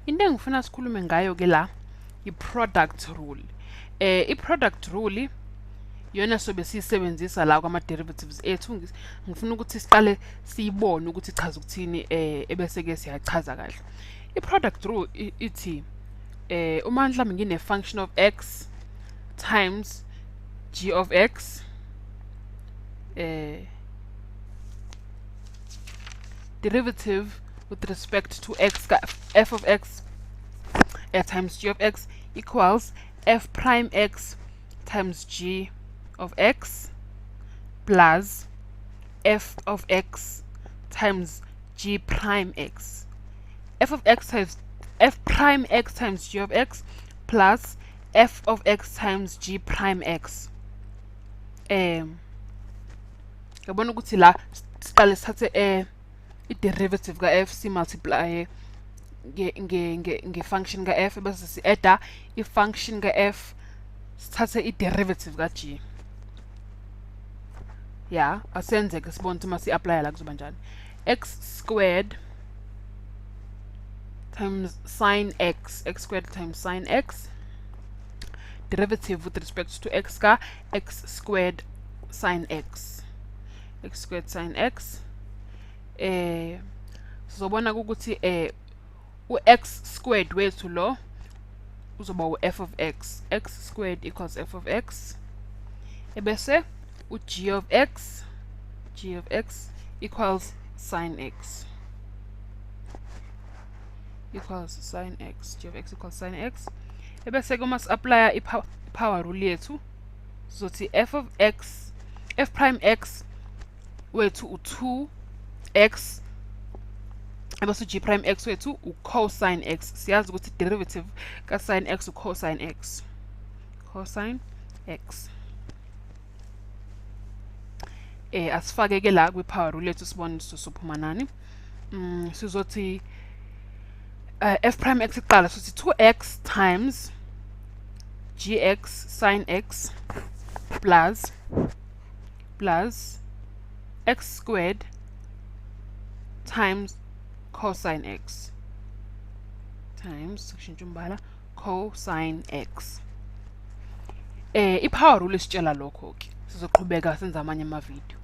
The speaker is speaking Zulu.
into engifuna sikhulume ngayo ke la i-product rule. I-product rule yona sobe siyisebenzisa la kwama-derivatives ethu. Ngifuna ukuthi siqale siyibone ukuthi ichaza ukuthini ebese-ke siyachaza kahle. I-product rule ithi uma mhlawumbe ngine-function of x times g of x derivative with respect to x f of x times g of x equals f prime x times g of x plus f of x times g prime x. F of x times f prime x times g of x plus f of x times g prime x. Yabona ukuthi la siqale sithathe i-derivative ka f si multiply nge-function ka f bese si-adda i-function ka f sithathe i-derivative ka g. Ya, asenze ke sibone ukuthi masi apply la kuzoba njani. X squared times sin x, x squared times sin x, derivative with respect to x ka x squared sin x, x squared sin x. Sizobona ukuthi u-x squared wethu lo uzoba u-f of x, x squared equals f of x, ebese u-g of x, g of x equals sin x, equals sin x, g of x equals sin x. Ebese kuma si-apply i-power rule yethu sizothi f of x, f prime x wethu u-2x, ebese g prime x wethu u-cosine x. Siyazi ukuthi derivative ka sin x u-cosine x, cosine x. Asifake ke la kwi-power rule yethu sibone sophuma nani. Sizothi f prime x iqala sithi 2x times gx sin x plus x squared times cosine x times cosine x. I-power rule isitshela lokho ke. Sizoqhubeka senza amanye ama-video.